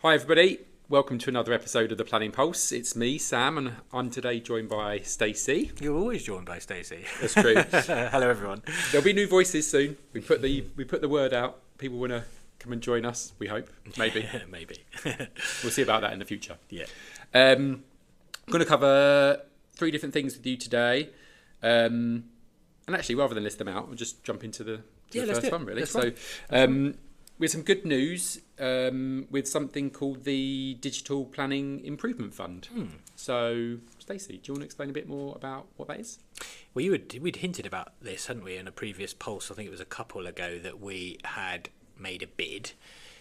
Hi everybody, welcome to another episode of the Planning Pulse. It's me, Sam, and I'm today joined by Stacey. You're always joined by Stacey. That's true. Hello everyone. There'll be new voices soon. We put the word out. People want to come and join us, we hope. Maybe. Maybe. We'll see about that in the future. Yeah. I'm going to cover 3 different things with you today. And actually, rather than list them out, we'll just jump into the first one, really. With some good news, with something called the Digital Planning Improvement Fund. So, Stacey, do you want to explain a bit more about what that is? Well, we'd hinted about this, hadn't we, in a previous pulse? I think it was a couple ago that we had made a bid.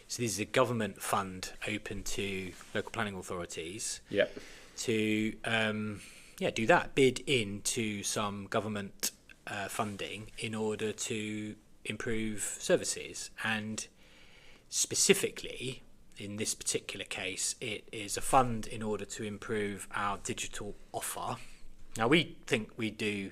So this is a government fund open to local planning authorities. Yep. To do that, bid into some government funding in order to improve services. And specifically, in this particular case, it is a fund in order to improve our digital offer. Now, we think we do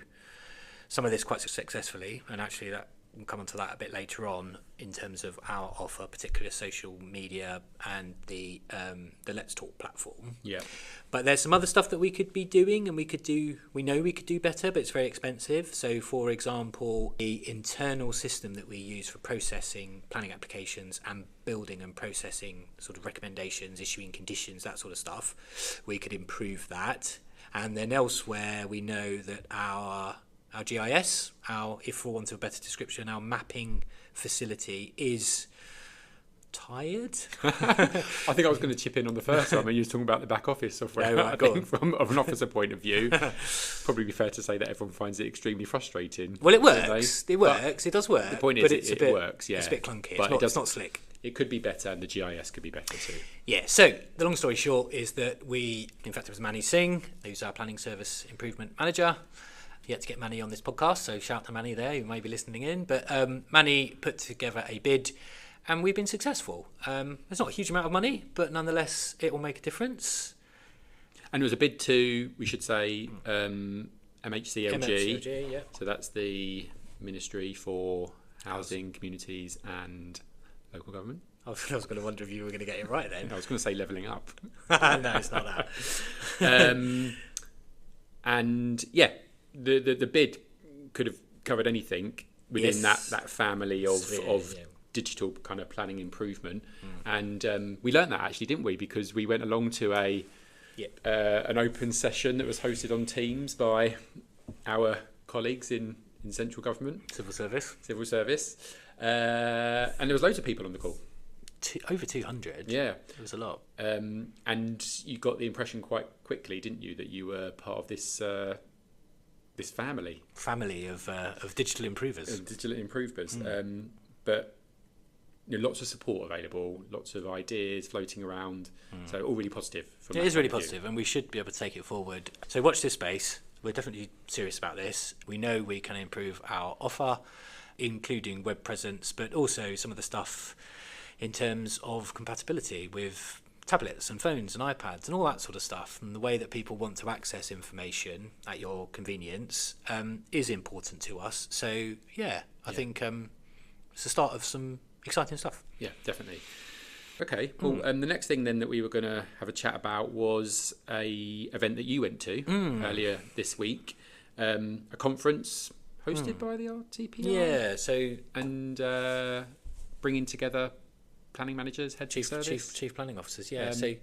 some of this quite successfully, and actually we'll come onto that a bit later on in terms of our offer, particularly social media and the Let's Talk platform. Yeah. But there's some other stuff that we could be doing, and we know we could do better, but it's very expensive. So, for example, the internal system that we use for processing planning applications and building and processing sort of recommendations, issuing conditions, that sort of stuff, we could improve that. And then elsewhere, we know that our GIS, if for want of a better description, our mapping facility is tired. I think I was going to chip in on the first one when you were talking about the back office software. No, right, I think from an officer point of view, probably be fair to say that everyone finds it extremely frustrating. Well, it works. It works. It does work. The point is, it works. Yeah, it's a bit clunky. But It's not slick. It could be better, and the GIS could be better too. Yeah, so the long story short is that in fact it was Manny Singh, who's our planning service improvement manager. Yet to get Manny on this podcast, so shout to Manny there, who may be listening in. But Manny put together a bid, and we've been successful. It's not a huge amount of money, but nonetheless, it will make a difference. And it was a bid to, we should say, MHCLG. MHCLG, yeah. So that's the Ministry for Housing, Communities and Local Government. I was going to wonder if you were going to get it right then. I was going to say levelling up. No, it's not that. And yeah, the bid could have covered anything within that family of digital kind of planning improvement. And we learned that actually, didn't we? Because we went along to an open session that was hosted on Teams by our colleagues in central government. Civil service. And there was loads of people on the call. Over 200. Yeah. It was a lot. And you got the impression quite quickly, didn't you, that you were part of this family of digital improvers. But lots of support available, lots of ideas floating around. So all really positive. It is really positive, and we should be able to take it forward. So watch this space. We're definitely serious about this. We know we can improve our offer, including web presence, but also some of the stuff in terms of compatibility with tablets and phones and iPads and all that sort of stuff, and the way that people want to access information at your convenience is important to us. So I think it's the start of some exciting stuff. Yeah, definitely. Okay, well, the next thing then that we were going to have a chat about was a event that you went to earlier this week, a conference hosted by the RTPI. Yeah, so and bringing together planning managers, heads of service, chief planning officers. Yeah. So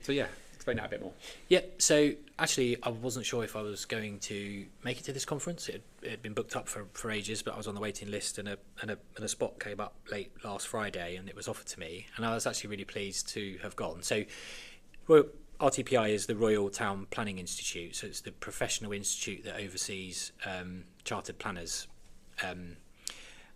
explain that a bit more. Yeah. So actually, I wasn't sure if I was going to make it to this conference. It had been booked up for ages, but I was on the waiting list, and a spot came up late last Friday, and it was offered to me, and I was actually really pleased to have gone. So, RTPI is the Royal Town Planning Institute, so it's the professional institute that oversees chartered planners,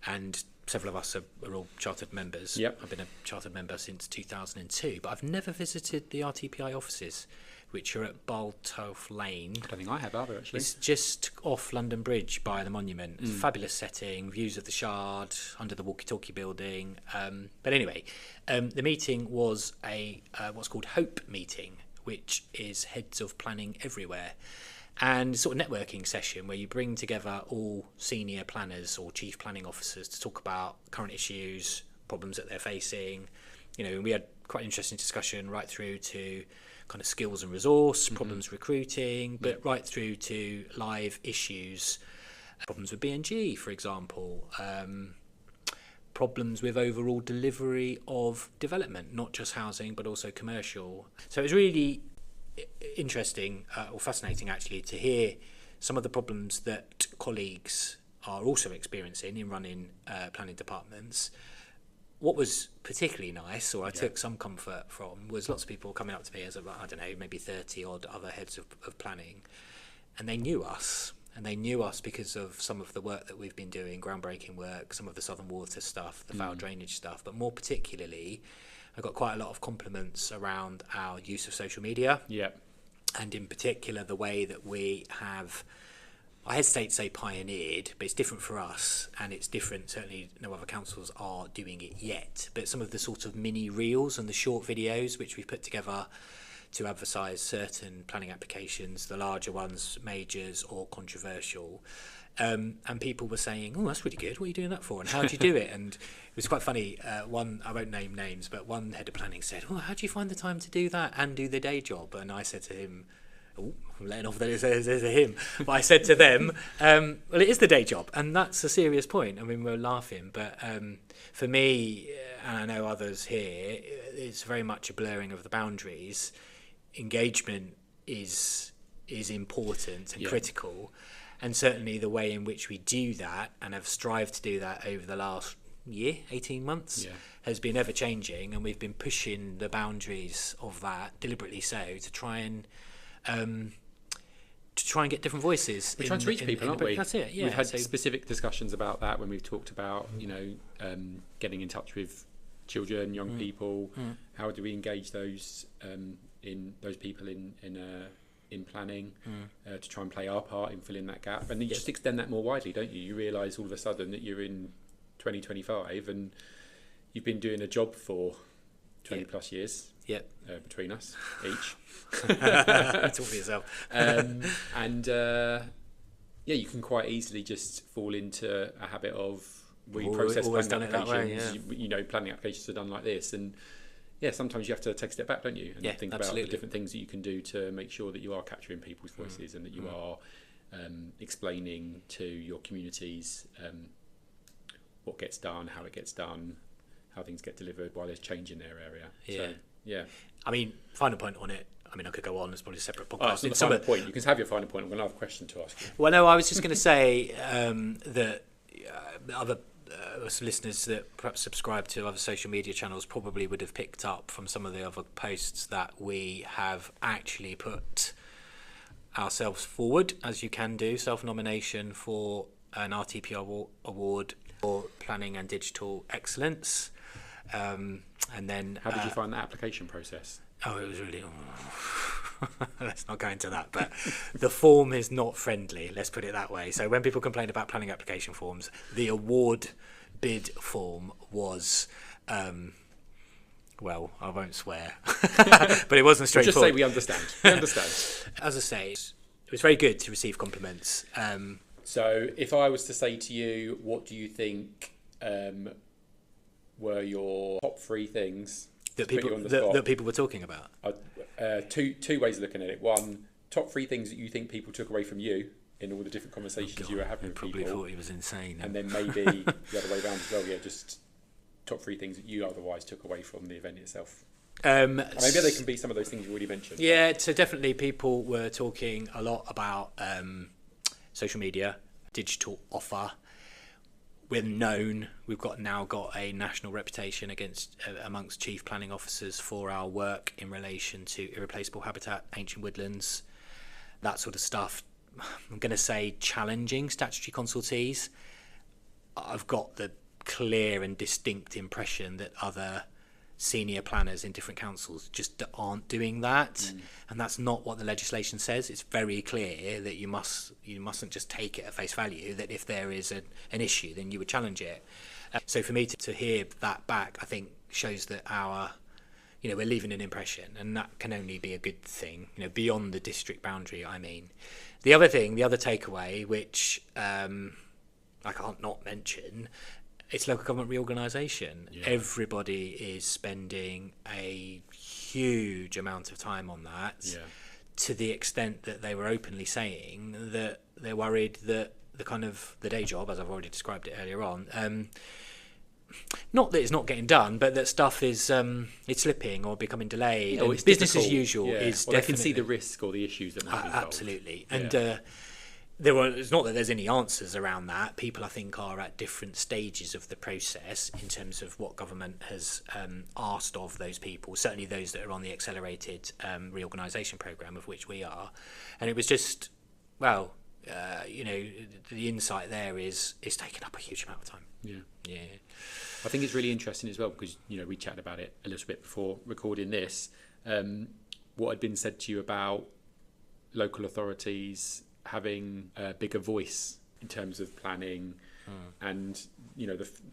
and several of us are all chartered members. Yep. I've been a chartered member since 2002, but I've never visited the RTPI offices, which are at Baltolf Lane. I don't think I have either, actually. It's just off London Bridge by the monument. Fabulous setting, views of the Shard, under the walkie-talkie building. But anyway, the meeting was a what's called HOPE meeting, which is heads of planning everywhere. And sort of networking session where you bring together all senior planners or chief planning officers to talk about current issues, problems that they're facing, we had quite an interesting discussion right through to kind of skills and resource, problems recruiting, but right through to live issues, problems with BNG, for example, problems with overall delivery of development, not just housing, but also commercial. So it was really interesting or fascinating, actually, to hear some of the problems that colleagues are also experiencing in running planning departments. What was particularly nice, or I took some comfort from, was lots of people coming up to me as, I don't know, maybe 30 odd other heads of planning, and they knew us. And they knew us because of some of the work that we've been doing, groundbreaking work, some of the Southern Water stuff, the foul drainage stuff. But more particularly, I got quite a lot of compliments around our use of social media. Yeah. And in particular, the way that we have, I hesitate to say pioneered, but it's different for us. And it's different, certainly no other councils are doing it yet. But some of the sort of mini reels and the short videos, which we've put together to advertise certain planning applications, the larger ones, majors or controversial. And people were saying, oh, that's really good. What are you doing that for? And how do you do it? And it was quite funny. One, I won't name names, but one head of planning said, oh, how do you find the time to do that and do the day job? And I said to him, oh, I'm letting off there's a him. But I said to them, well, it is the day job. And that's a serious point. I mean, we're laughing. But for me, and I know others here, it's very much a blurring of the boundaries. Engagement is important and critical, and certainly the way in which we do that and have strived to do that over the last year, 18 months, has been ever changing, and we've been pushing the boundaries of that deliberately so to try and get different voices. We're trying to reach people, aren't we? That's it. Yeah, we've had specific discussions about that when we've talked about getting in touch with children, young people. How do we engage those people in planning to try and play our part in filling that gap? And then you just extend that more widely, don't you? You realise all of a sudden that you're in 2025 and you've been doing a job for 20 plus years between us each. Talk for yourself. You can quite easily just fall into a habit of process planning applications. Planning applications are done like this, and sometimes you have to take a step back, don't you? And think about the different things that you can do to make sure that you are capturing people's voices and that you are explaining to your communities what gets done, how it gets done, how things get delivered, why there's change in their area. I mean, final point on it. I mean, I could go on. It's probably a separate podcast. It's not the final point. You can have your final point. I'm going to have a question to ask you. Well, no, I was just going to say that other listeners that perhaps subscribe to other social media channels probably would have picked up from some of the other posts that we have actually put ourselves forward, as you can do, self-nomination for an RTP award for planning and digital excellence. And then how did you find the application process? Oh, it was really... Let's not go into that, but the form is not friendly, let's put it that way. So when people complain about planning application forms, the award bid form was, well, I won't swear, but it wasn't straightforward. Just say we understand. We understand. As I say, it was very good to receive compliments. So if I was to say to you, what do you think were your top three things that people were talking about? Two ways of looking at it. One, top three things that you think people took away from you in all the different conversations you were having with people. Probably thought he was insane. And then maybe the other way around as well. Yeah, just top three things that you otherwise took away from the event itself. Maybe they can be some of those things you already mentioned. Yeah, so definitely people were talking a lot about social media, digital offer. We're known. We've now got a national reputation amongst chief planning officers for our work in relation to irreplaceable habitat, ancient woodlands, that sort of stuff. I'm going to say challenging statutory consultees. I've got the clear and distinct impression that other senior planners in different councils just aren't doing that, and that's not what the legislation says. It's very clear that you mustn't just take it at face value, that if there is an issue then you would challenge it. So for me to hear that back, I think shows that we're leaving an impression, and that can only be a good thing, beyond the district boundary. I mean, the other takeaway, which I can't not mention, it's local government reorganisation. Yeah. Everybody is spending a huge amount of time on that, to the extent that they were openly saying that they're worried that the day job, as I've already described it earlier on, not that it's not getting done, but that stuff is it's slipping or becoming delayed. Or it's business difficult. as usual is definitely. They can see the risk or the issues that might be involved. Absolutely. Yeah. And it's not that there's any answers around that. People, I think, are at different stages of the process in terms of what government has asked of those people, certainly those that are on the accelerated reorganisation programme, of which we are. And it was just, the insight there is it's taken up a huge amount of time. Yeah. I think it's really interesting as well because, we chatted about it a little bit before recording this. What had been said to you about local authorities having a bigger voice in terms of planning and,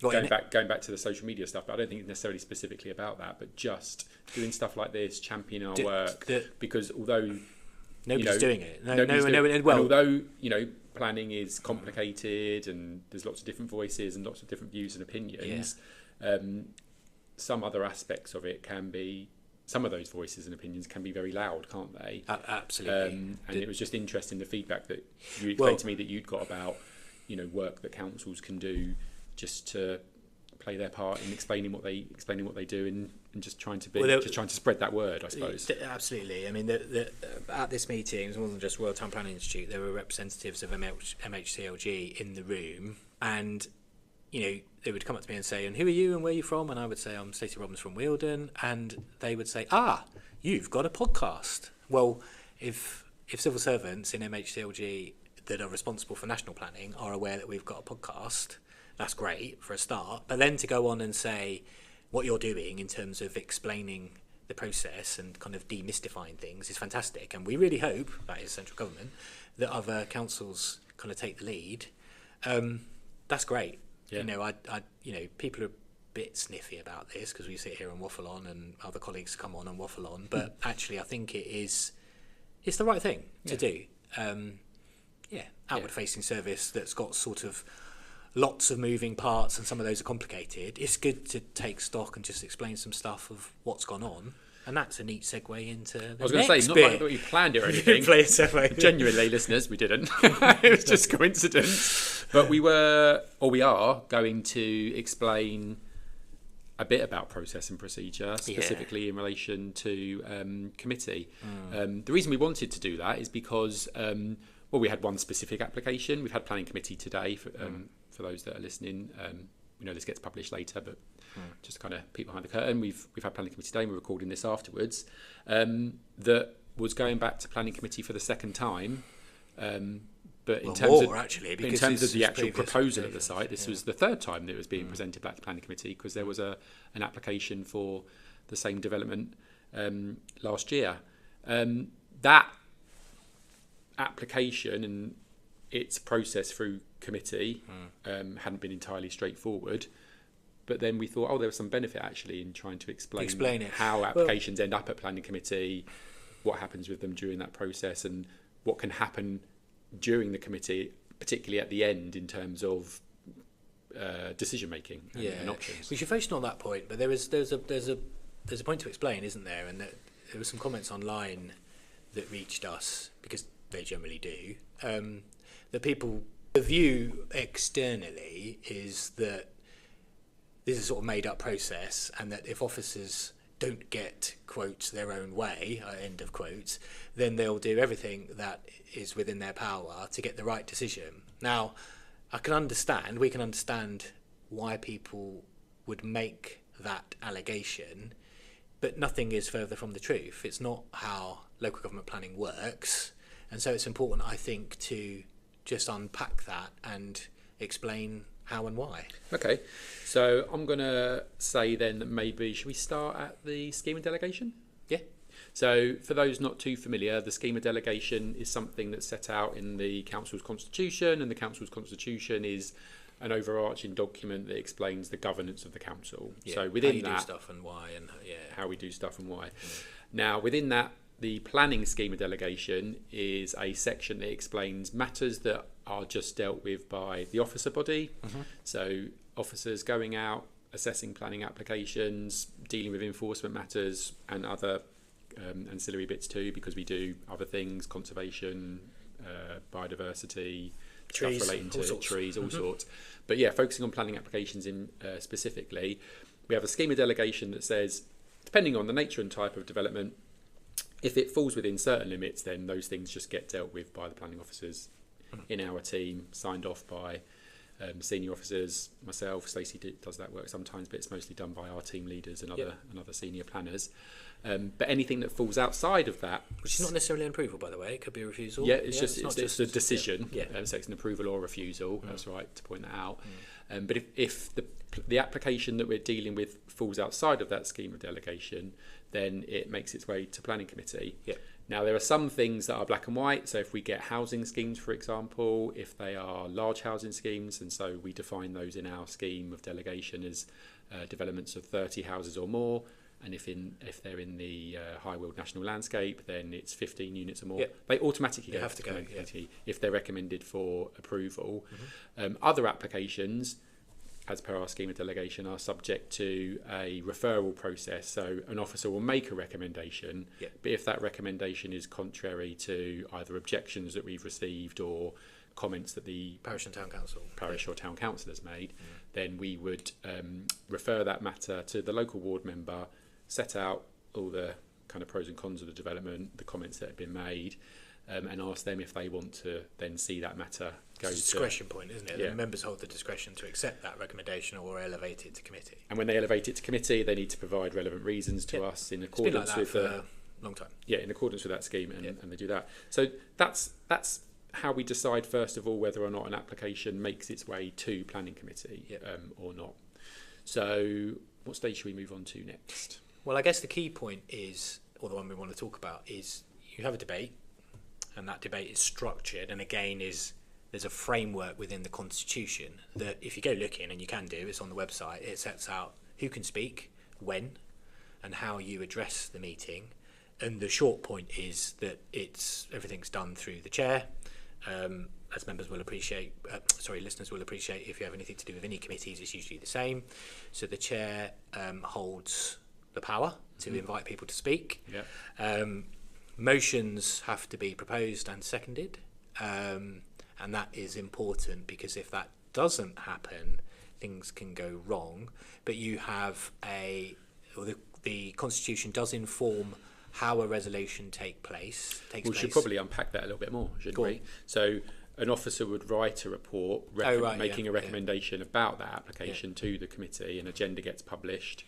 going back to the social media stuff, but I don't think it's necessarily specifically about that, but just doing stuff like this, championing our work, because although... Nobody's doing it. Although, planning is complicated and there's lots of different voices and lots of different views and opinions, some other aspects of it some of those voices and opinions can be very loud, can't they? Absolutely. And it was just interesting, the feedback that you explained to me that you'd got about, work that councils can do just to play their part in explaining what they do and just trying to spread that word, I suppose. Absolutely. I mean, at this meeting, it wasn't just Royal Town Planning Institute. There were representatives of MHCLG in the room, and they would come up to me and say, "And who are you and where are you from?" And I would say, "I'm Stacey Robbins from Wealden," and they would say, "You've got a podcast." Well, if civil servants in MHCLG that are responsible for national planning are aware that we've got a podcast, that's great for a start. But then to go on and say what you're doing in terms of explaining the process and kind of demystifying things is fantastic. And we really hope, that is central government, that other councils kind of take the lead. That's great. Yeah. People are a bit sniffy about this because we sit here and waffle on and other colleagues come on and waffle on. But actually, I think it's the right thing to do. Outward-facing service that's got sort of lots of moving parts and some of those are complicated. It's good to take stock and just explain some stuff of what's gone on. And that's a neat segue into the I was going to say, not like that we planned it or anything. Genuinely, listeners, we didn't. It was just coincidence. But we are going to explain a bit about process and procedure, specifically in relation to committee. The reason we wanted to do that is because, we had one specific application. We've had planning committee today for those that are listening. We know this gets published later, but just to kind of peek behind the curtain, we've had planning committee today and we're recording this afterwards. That was going back to planning committee for the second time. But in terms of the actual proposal at the site, this was the third time that it was being presented back to planning committee because there was an application for the same development last year. That application and its process through committee hadn't been entirely straightforward, but then we thought, there was some benefit actually in trying to explain how applications end up at planning committee, what happens with them during that process, and what can happen during the committee, particularly at the end in terms of decision making and options. We should focus on that point, but there's a point to explain, isn't there? And there were some comments online that reached us because they generally do. The view externally is that this is sort of made up process, and that if officers don't get, quotes, their own way, end of quotes, then they'll do everything that is within their power to get the right decision. Now, we can understand why people would make that allegation, but nothing is further from the truth. It's not how local government planning works, and so it's important, I think, to just unpack that and explain how and why. Okay, so I'm going to say then that maybe, should we start at the scheme of delegation? Yeah. So for those not too familiar, the scheme of delegation is something that's set out in the council's constitution, and the council's constitution is an overarching document that explains the governance of the council. Yeah, so within how you that, do stuff and why, and how we do stuff and why. Now within that, the planning scheme of delegation is a section that explains matters that are just dealt with by the officer body. So officers going out, assessing planning applications, dealing with enforcement matters and other ancillary bits too, because we do other things, conservation, biodiversity, trees, stuff relating to trees, all Mm-hmm. sorts. But yeah, focusing on planning applications in specifically, we have a scheme of delegation that says, depending on the nature and type of development, if it falls within certain limits, then those things just get dealt with by the planning officers in our team, signed off by senior officers. Myself, Stacey does that work sometimes, but it's mostly done by our team leaders and other senior planners. But anything that falls outside of that, which is not necessarily an approval, by the way, it could be a refusal. Yeah, it's just a decision. Yeah. So it's an approval or refusal. That's right to point that out. But if the application that we're dealing with falls outside of that scheme of delegation, then it makes its way to planning committee. Yeah. Now, there are some things that are black and white. So if we get housing schemes, for example, if they are large housing schemes, and so we define those in our scheme of delegation as developments of 30 houses or more, and if they're in the High Weald National Landscape, then it's 15 units or more. Yep. They automatically They go have to to go, planning committee if they're recommended for approval. Other applications, as per our scheme of delegation, are subject to a referral process. So an officer will make a recommendation, but if that recommendation is contrary to either objections that we've received or comments that the Parish and Town Council or Town Council has made, then we would refer that matter to the local ward member, set out all the kind of pros and cons of the development, the comments that have been made, and ask them if they want to then see that matter go to... It's a discretion point, isn't it? Yeah. The members hold the discretion to accept that recommendation or elevate it to committee. And when they elevate it to committee, they need to provide relevant reasons to us in accordance It's been like that with for a long time. Yeah, in accordance with that scheme, and they do that. So that's how we decide, first of all, whether or not an application makes its way to planning committee or not. So what stage should we move on to next? Well, I guess the key point is, or the one we want to talk about, is you have a debate, and that debate is structured, and again there's a framework within the Constitution that if you go looking, and you can do, it's on the website, it sets out who can speak, when, and how you address the meeting. And the short point is that everything's done through the chair. As members will appreciate, listeners will appreciate, if you have anything to do with any committees, it's usually the same. So the chair holds the power to invite people to speak. Motions have to be proposed and seconded, and that is important because if that doesn't happen, things can go wrong. But you have the Constitution does inform how a resolution takes place. We should probably unpack that a little bit more, shouldn't we? So an officer would write a report making a recommendation about that application to the committee. An agenda gets published.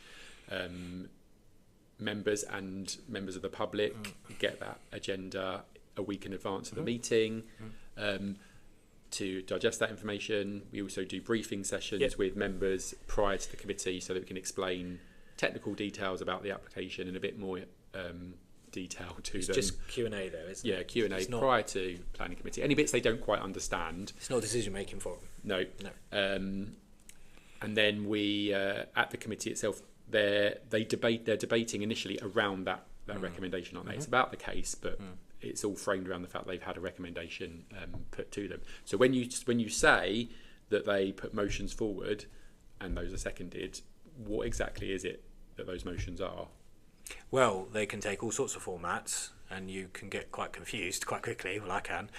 Members of the public get that agenda a week in advance of the meeting to digest that information. We also do briefing sessions with members prior to the committee so that we can explain technical details about the application in a bit more detail to them. It's just Q&A though, isn't it? Yeah, Q&A prior to planning committee. Any bits they don't quite understand. It's not a decision making forum. No. And then we at the committee itself, they're debating initially around that recommendation, aren't they? It's about the case, but it's all framed around the fact they've had a recommendation put to them. So when you say that they put motions forward and those are seconded, what exactly is it that those motions are? Well, they can take all sorts of formats, and you can get quite confused quite quickly. Well, I can.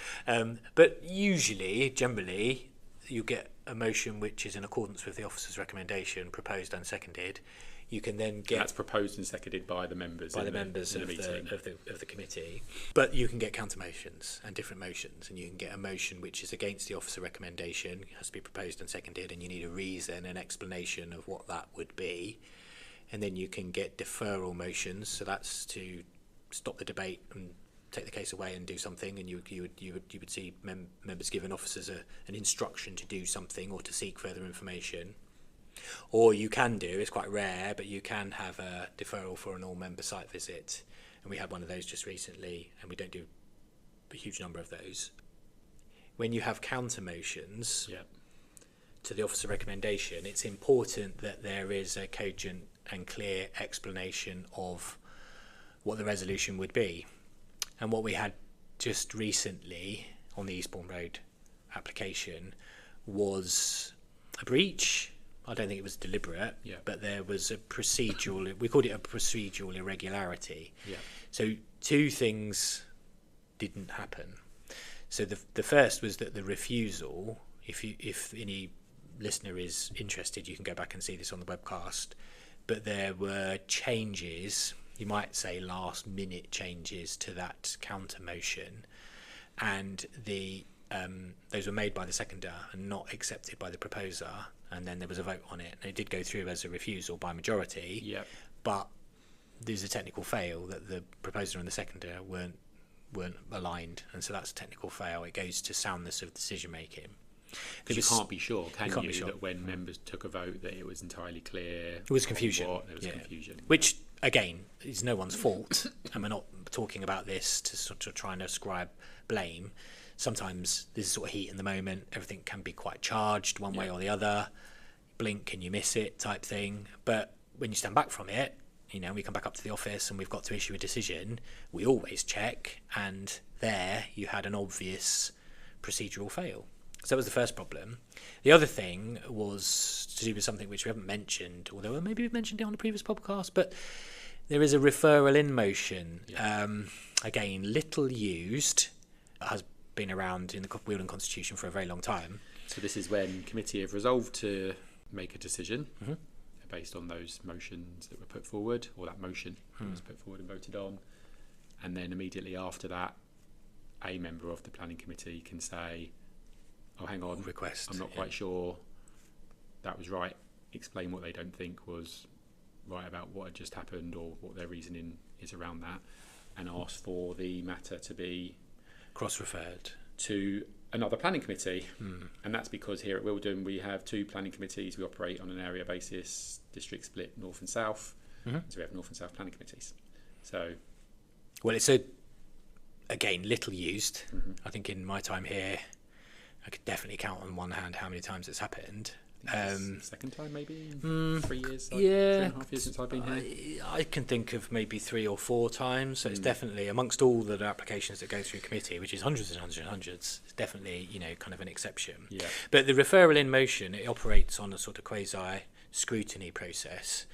But generally, you get a motion which is in accordance with the officer's recommendation, proposed and seconded. You can then get... That's proposed and seconded by the members of the committee. But you can get counter motions and different motions, and you can get a motion which is against the officer recommendation, has to be proposed and seconded, and you need a reason, an explanation of what that would be. And then you can get deferral motions, so that's to stop the debate and take the case away and do something, and you would see members giving officers an instruction to do something or to seek further information. Or you can do, it's quite rare, but you can have a deferral for an all-member site visit, and we had one of those just recently, and we don't do a huge number of those. When you have counter motions to the officer recommendation, it's important that there is a cogent and clear explanation of what the resolution would be. And what we had just recently on the Eastbourne Road application was a breach I don't think it was deliberate, Yeah. but there was a procedural, we called it a procedural irregularity. Yeah. So two things didn't happen. So the first was that the refusal, if any listener is interested, you can go back and see this on the webcast, but there were changes, you might say last minute changes to that counter motion, and those were made by the seconder and not accepted by the proposer, and then there was a vote on it, and it did go through as a refusal by majority. Yeah. But there's a technical fail that the proposer and the seconder weren't aligned, and so that's a technical fail. It goes to soundness of decision making. Because you can't be sure, can can't you, be sure. that when members took a vote that it was entirely clear. It was confusion. There was confusion. Which, again, is no one's fault, and we're not talking about this to sort of try and ascribe blame. Sometimes there's sort of heat in the moment, everything can be quite charged one way or the other, blink and you miss it type thing. But when you stand back from it, we come back up to the office and we've got to issue a decision, we always check, and there you had an obvious procedural fail. So that was the first problem. The other thing was to do with something which we haven't mentioned, although maybe we've mentioned it on the previous podcast, but there is a referral in motion. Yeah. Again, little used, has been around in the Wealden Constitution for a very long time. So this is when committee have resolved to make a decision based on those motions that were put forward, or that motion that was put forward and voted on, and then immediately after that, a member of the planning committee can say, oh, hang on, request. I'm not quite sure that was right. Explain what they don't think was right about what had just happened, or what their reasoning is around that, and ask for the matter to be cross-referred to another planning committee. And that's because here at Wealden we have two planning committees. We operate on an area basis, district split north and south. So we have north and south planning committees. So, well, it's again little used. I think in my time here, I could definitely count on one hand how many times it's happened. Second time maybe in 3 years, 3.5 years since I've been here. I can think of maybe 3 or 4 times. So it's definitely, amongst all the applications that go through committee, which is hundreds and hundreds and hundreds, it's definitely kind of an exception. Yeah. But the referral in motion, it operates on a sort of quasi scrutiny process,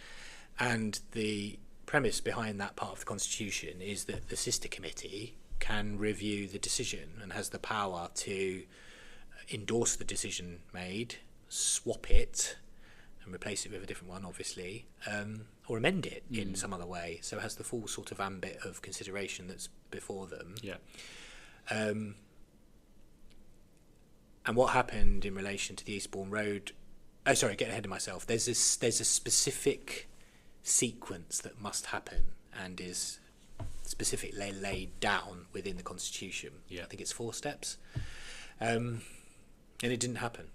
and the premise behind that part of the Constitution is that the sister committee can review the decision and has the power to endorse the decision made, swap it and replace it with a different one, obviously, or amend it in some other way. So it has the full sort of ambit of consideration that's before them. Yeah. And what happened in relation to the Eastbourne Road? Oh, sorry, getting ahead of myself. There's a specific sequence that must happen and is specifically laid down within the Constitution. Yeah. I think it's 4 steps. And it didn't happen.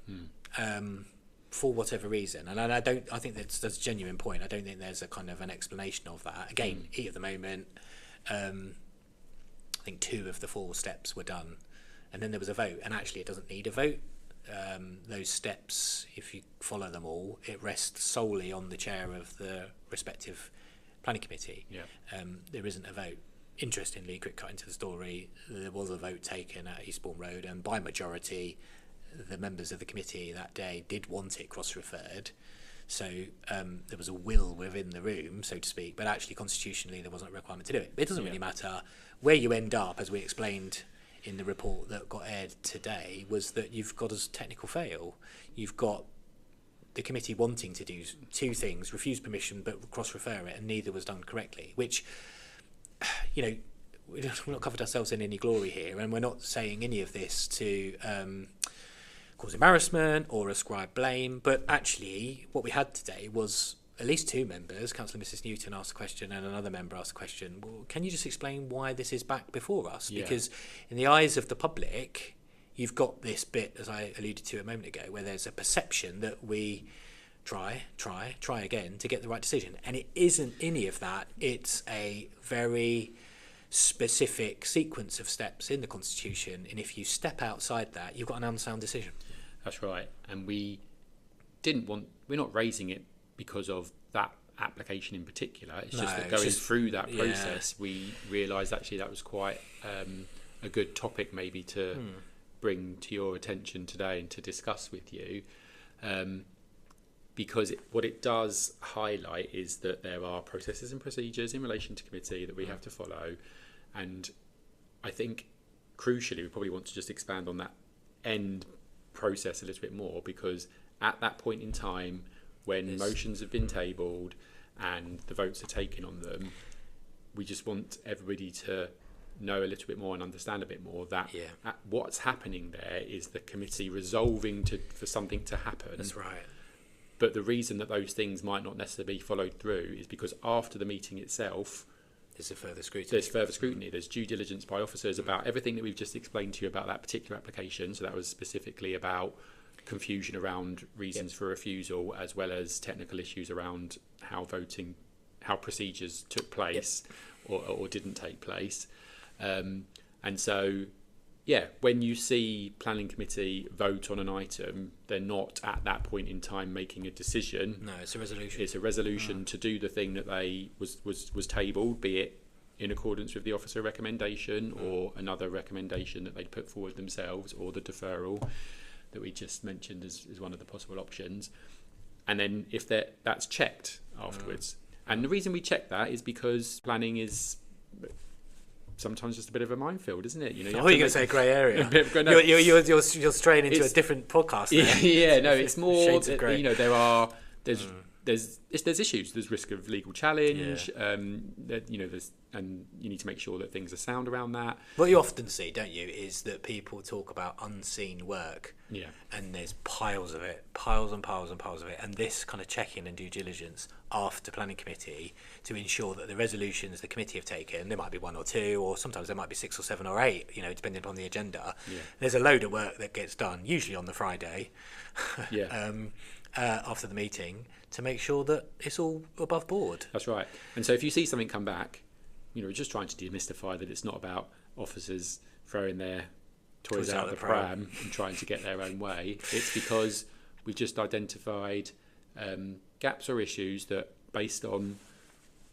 For whatever reason, and I think that's a genuine point. I don't think there's a kind of an explanation of that. Again, heat of the moment. I think 2 of the 4 steps were done, and then there was a vote. And actually, it doesn't need a vote. Those steps, if you follow them all, it rests solely on the chair of the respective planning committee. Yeah. There isn't a vote. Interestingly, quick cut into the story, there was a vote taken at Eastbourne Road, and by majority, the members of the committee that day did want it cross-referred. So there was a will within the room, so to speak, but actually constitutionally there wasn't a requirement to do it. But it doesn't really matter. Where you end up, as we explained in the report that got aired today, was that you've got a technical fail. You've got the committee wanting to do 2 things, refuse permission but cross-refer it, and neither was done correctly, which, we're not covered ourselves in any glory here, and we're not saying any of this to cause embarrassment or ascribe blame, but actually what we had today was at least 2 members, Councillor Mrs Newton asked a question and another member asked a question, well, can you just explain why this is back before us? Yeah. Because in the eyes of the public, you've got this bit, as I alluded to a moment ago, where there's a perception that we try again to get the right decision, and it isn't any of that. It's a very specific sequence of steps in the Constitution, and if you step outside that, you've got an unsound decision. That's right. And we're not raising it because of that application in particular. It's just that going through that process, we realised actually that was quite a good topic maybe to bring to your attention today and to discuss with you, because what it does highlight is that there are processes and procedures in relation to committee that we have to follow. And I think, crucially, we probably want to just expand on that end process a little bit more, because at that point in time, when motions have been tabled and the votes are taken on them, we just want everybody to know a little bit more and understand a bit more that what's happening there is the committee resolving for something to happen. That's right. But the reason that those things might not necessarily be followed through is because after the meeting itself, there's further scrutiny. There's due diligence by officers about everything that we've just explained to you about that particular application. So that was specifically about confusion around reasons for refusal, as well as technical issues around how procedures took place or didn't take place. And so, when you see planning committee vote on an item, they're not at that point in time making a decision. No, it's a resolution. It's a resolution to do the thing that they was tabled, be it in accordance with the officer recommendation or another recommendation that they'd put forward themselves, or the deferral that we just mentioned as one of the possible options. And then if that's checked afterwards. And the reason we check that is because planning is sometimes just a bit of a minefield, isn't it? You're going to say grey area. You're straying into a different podcast there. It's more that, there's issues. There's risk of legal challenge. And you need to make sure that things are sound around that. What you often see, don't you, is that people talk about unseen work. Yeah. And there's piles of it, piles and piles and piles of it. And this kind of check-in and due diligence after planning committee to ensure that the resolutions the committee have taken, there might be 1 or 2, or sometimes there might be 6 or 7 or 8, depending upon the agenda. Yeah. There's a load of work that gets done, usually on the Friday, after the meeting, to make sure that it's all above board. That's right. And so if you see something come back, we're just trying to demystify that it's not about officers throwing their toys out of the pram and trying to get their own way. It's because we've just identified gaps or issues that, based on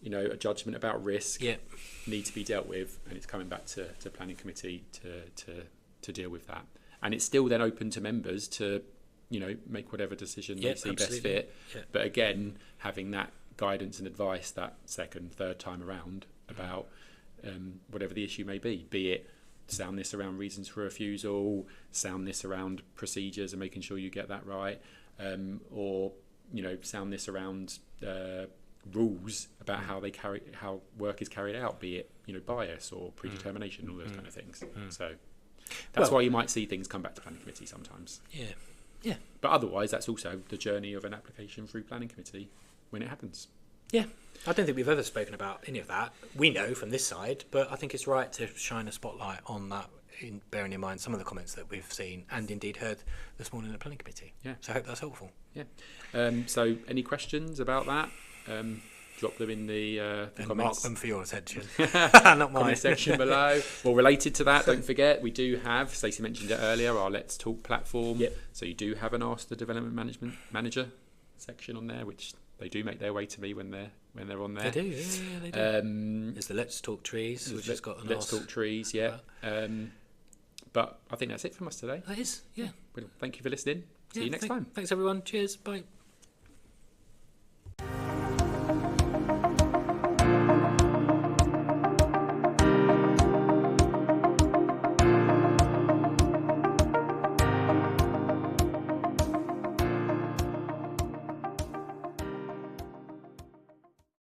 a judgment about risk, need to be dealt with, and it's coming back to planning committee to deal with that. And it's still then open to members to make whatever decision they see best fit. But again, having that guidance and advice that second, third time around about whatever the issue may be it soundness around reasons for refusal, soundness around procedures and making sure you get that right, or soundness around rules about how work is carried out, be it bias or predetermination, all those kind of things. So that's why you might see things come back to planning committee sometimes. Yeah. But otherwise, that's also the journey of an application through planning committee when it happens. Yeah. I don't think we've ever spoken about any of that. We know from this side, but I think it's right to shine a spotlight on that, bearing in mind some of the comments that we've seen and indeed heard this morning at planning committee. Yeah. So I hope that's helpful. Yeah. So any questions about that? Drop them in the comments. Mark them for your attention. Not mine. Comment section below. Well, related to that, don't forget, we do have, Stacey mentioned it earlier, our Let's Talk platform. Yep. So you do have an Ask the Development Management Manager section on there, which they do make their way to me when they're on there. They do, they do. There's the Let's Talk Trees, which has got an Let's Talk Trees, But I think that's it from us today. That is, yeah. Well, thank you for listening. See you next time. Thanks, everyone. Cheers. Bye.